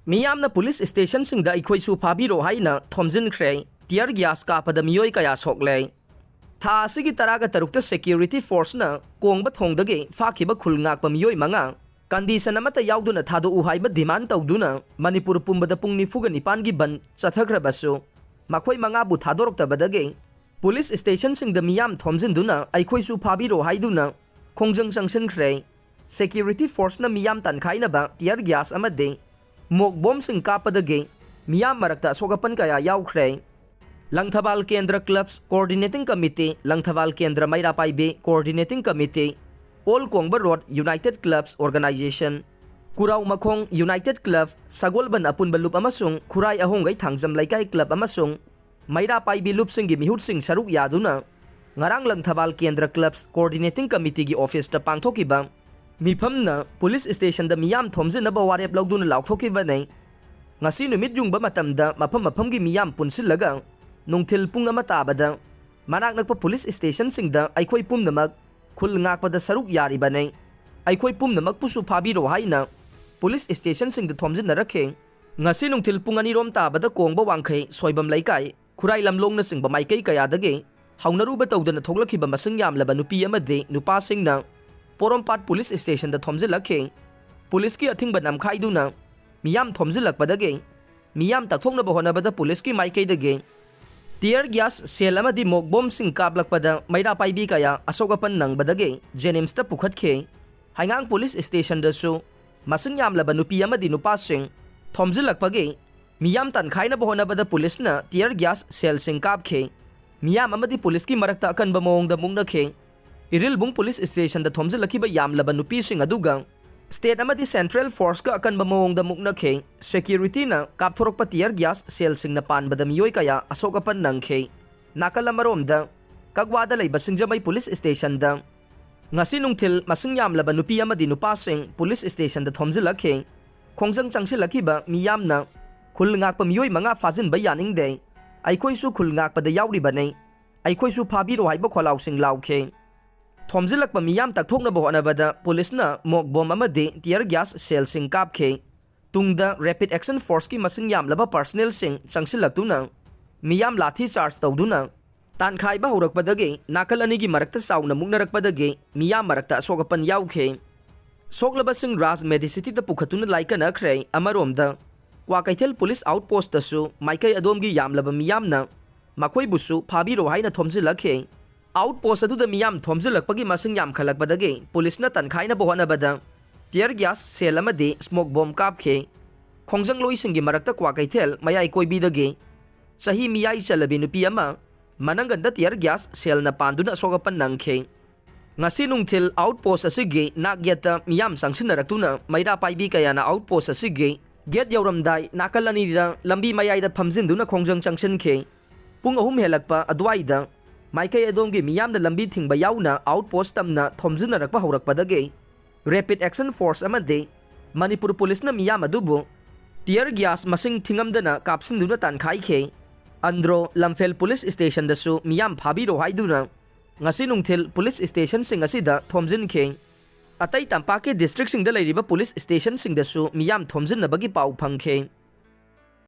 Miyamna police station Singda Eikhoisu Fabiro Haina Thomjinkhre tear gas Kappada Meeoi kaya Sokle. Tha asigi taraga tarukta security force na kongba thongdage fakiba khulngakpa Meeoi manga condition amata yauduna thado uhaiba demand tawduna Manipur pumbada pung nifuga nipan gi ban chathakhrabasu makhoi manga bu thadoroktabadage police station Singda Miyam Thomjinduna Eikhoisu Fabiro haiduna khongjang changsinkhre security force na Miyam tankhaina ba tear gas amade mok bom sing kapadage Miyam marakta sogapan kaya yaukhre. Langthabal Kendra Clubs Coordinating Committee, Langthabal Kendra Mairapaibe Coordinating Committee, All Kongba Road United Clubs Organization, Kurau Makhong United Club, Sagolban Apunba Loop amasung Kurai Ahongay Thangjam Laikai Club amasung Mairapaibe Loop singi mihut sing saruk yaduna ngarang Langthabal Kendra Clubs Coordinating Committee gi office ta pangthokiba mifamna police station da Miyam Thomjinaba warep lawduna laukhokiba nei ngasi numit jungba matamda mafam gi Miyam punsilaga nungthil pung ama tabada manak nakpa police station Singda Eikhoi pumnamak khul ngakpada saruk yariba nei Eikhoi pumnamak pusu Fabiro Haina police station Singda Thomjinna rakhe ngasi nungthil pung ani rom tabada kongba wangkhei soibam laikai khurai lamlong na singba maikai kaya dage haunaruba tawdana thoglakhiba masing yamlaba nupi amade nupa singna Porompat police station da thomjilakhe police ki athingba namkhaiduna Miyam thomjilakpadage Miyam takthoknaba honabada police ki maikai dage tear gas sel amadi mok bom sing kaplakpada Mairapaibi kaya asogapan nang badage Jenims ta pukhatkhe haingang police station da su masing yamlaba nupi amadi nupa sing thomjilakpage Miyam tankhaina bahonabada police na tear gas sel sing kapkhe Miyam amadi police ki marakta akanba mongda mungnakhe Irilbung police station da thomjilakhiba yamlaba nupi sing aduga state amadi central force ka akanba mongda muknakhe security na kapthorokpa tear gas sel sing na panbada Meeoi kaya asokapan nangkhe nakalamarom kagwada leiba singjamai police station da ngasi nungthil masing yamlaba nupi amadi nupa sing police station da thomjilakhe khongjang changsilakhiba Miyamna khulngakpa Meeoi manga fajinba yaningde Eikhoisu khulngakpa da yauriba nei Eikhoisu Fabiro haiba kholaw sing laukhe Thomjilakpa Miyam takthoknaba honabada police na mok bom amade tear gas sel sing kapkhe tungda rapid action force ki masing yamlaba personnel sing changsilaktuna Miyam lathi charge tawduna tankhaiba horakpadage nakal ani gi marakta sauna muknarakpadage Miyam marakta sogapan yaukhe soklaba sing raj medicity da pukhatuna laikana khre amaromda Wakaithel police outpost tasu maikai adom gi yamlaba Miyamna makhoi busu Fabiro haina thomjilakhe outpost adu Miyam thomjilakpagi masing yam khalakpadage police na tankhaina bohonabada tear gas sel amade smoke bomb kapkhe khongjang loi singi marakta kwakaithel mayai koibidage sahi miyai chalabi nupi ama mananganda tear gas sel na panduna sogapan nangkhe ngasi nungthil outpost asige nagyata Miyam sangsinaraktuna Mairapaibi kayana outpost asige get yauramdai nakalani da lambi mayai da phamjinduna khongjang changsinkhe pung ahum helakpa adwaida Maikai adongi Miyamna lambi thingba yauna outpost tamna thomjinarakpa horakpadage rapid action force amade Manipur police na Miyam adubu tear gas masing thingamdana kapsinduna tankhaikhe andro lamfel police station dasu Miyam Fabiro haiduna ngasi nungthil police station sing asida thomjinkhe atai tampake district singda leiriba police station sing dasu Miyam thomjinnabagi pau phangkhe